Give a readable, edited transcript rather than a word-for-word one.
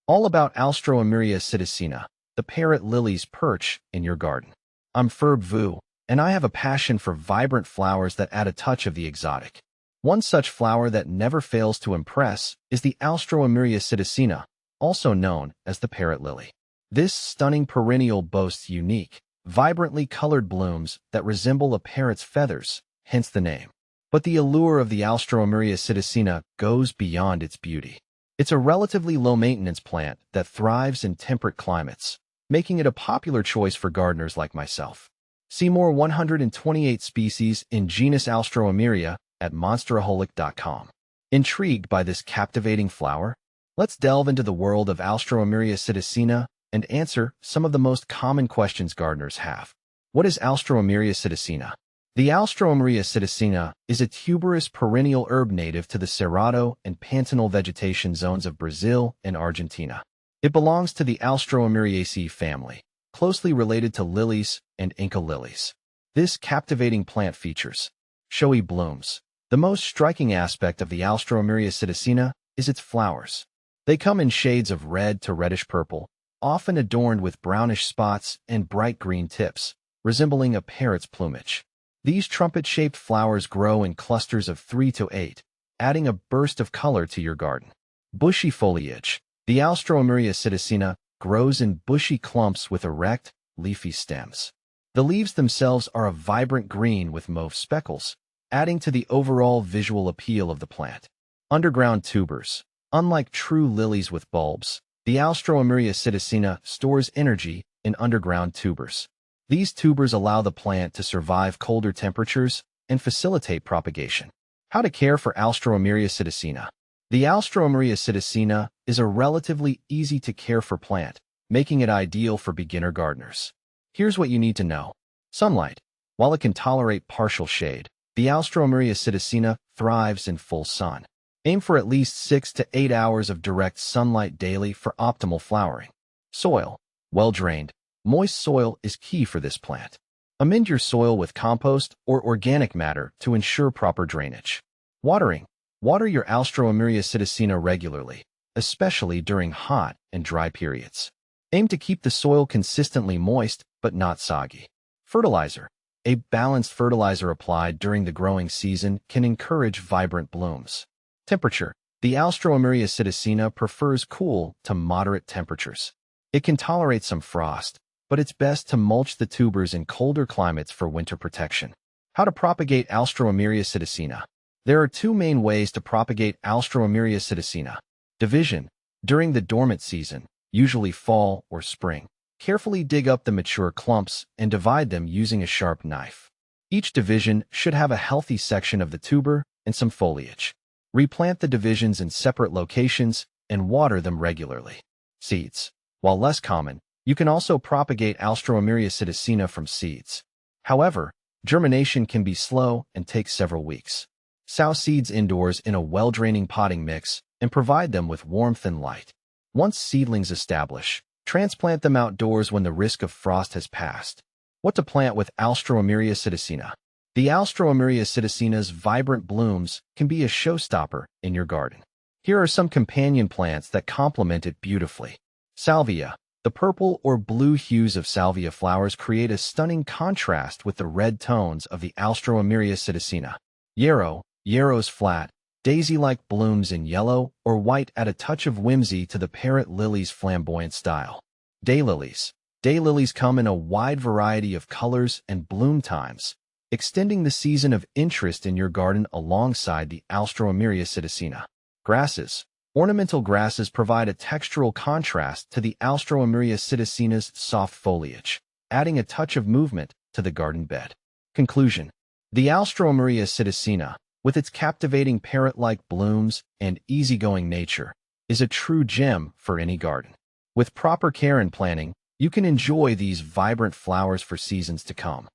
All about Alstroemeria Psittacina, the parrot lily's perch in your garden. I'm Ferb Vu, and I have a passion for vibrant flowers that add a touch of the exotic. One such flower that never fails to impress is the Alstroemeria Psittacina, also known as the parrot lily. This stunning perennial boasts unique, vibrantly colored blooms that resemble a parrot's feathers, hence the name. But the allure of the Alstroemeria Psittacina goes beyond its beauty. It's a relatively low-maintenance plant that thrives in temperate climates, making it a popular choice for gardeners like myself. See more 128 species in genus Alstroemeria at monsteraholic.com. Intrigued by this captivating flower? Let's delve into the world of Alstroemeria Psittacina and answer some of the most common questions gardeners have. What is Alstroemeria Psittacina? The Alstroemeria Psittacina is a tuberous perennial herb native to the Cerrado and Pantanal vegetation zones of Brazil and Argentina. It belongs to the Alstroemeriaceae family, closely related to lilies and Inca lilies. This captivating plant features showy blooms. The most striking aspect of the Alstroemeria Psittacina is its flowers. They come in shades of red to reddish purple, often adorned with brownish spots and bright green tips, resembling a parrot's plumage. These trumpet-shaped flowers grow in clusters of 3 to 8, adding a burst of color to your garden. Bushy foliage. The Alstroemeria Psittacina grows in bushy clumps with erect, leafy stems. The leaves themselves are a vibrant green with mauve speckles, adding to the overall visual appeal of the plant. Underground tubers. Unlike true lilies with bulbs, the Alstroemeria Psittacina stores energy in underground tubers. These tubers allow the plant to survive colder temperatures and facilitate propagation. How to care for Alstroemeria Psittacina. The Alstroemeria Psittacina is a relatively easy-to-care-for plant, making it ideal for beginner gardeners. Here's what you need to know. Sunlight. While it can tolerate partial shade, the Alstroemeria Psittacina thrives in full sun. Aim for at least 6 to 8 hours of direct sunlight daily for optimal flowering. Soil. Well-drained, moist soil is key for this plant. Amend your soil with compost or organic matter to ensure proper drainage. Watering. Water your Alstroemeria Psittacina regularly, especially during hot and dry periods. Aim to keep the soil consistently moist but not soggy. Fertilizer. A balanced fertilizer applied during the growing season can encourage vibrant blooms. Temperature. The Alstroemeria Psittacina prefers cool to moderate temperatures. It can tolerate some frost, but it's best to mulch the tubers in colder climates for winter protection. How to propagate Alstroemeria Psittacina. There are two main ways to propagate Alstroemeria Psittacina. Division. During the dormant season, usually fall or spring, carefully dig up the mature clumps and divide them using a sharp knife. Each division should have a healthy section of the tuber and some foliage. Replant the divisions in separate locations and water them regularly. Seeds. While less common, you can also propagate Alstroemeria Psittacina from seeds. However, germination can be slow and take several weeks. Sow seeds indoors in a well-draining potting mix and provide them with warmth and light. Once seedlings establish, transplant them outdoors when the risk of frost has passed. What to plant with Alstroemeria Psittacina. The Alstroemeria Psittacina's vibrant blooms can be a showstopper in your garden. Here are some companion plants that complement it beautifully. Salvia. The purple or blue hues of salvia flowers create a stunning contrast with the red tones of the Alstroemeria Psittacina. Yarrow. Yarrow's flat, daisy-like blooms in yellow or white add a touch of whimsy to the parrot lily's flamboyant style. Daylilies. Daylilies come in a wide variety of colors and bloom times, extending the season of interest in your garden alongside the Alstroemeria Psittacina. Grasses. Ornamental grasses provide a textural contrast to the Alstroemeria Psittacina's soft foliage, adding a touch of movement to the garden bed. Conclusion. The Alstroemeria Psittacina, with its captivating parrot-like blooms and easygoing nature, is a true gem for any garden. With proper care and planning, you can enjoy these vibrant flowers for seasons to come.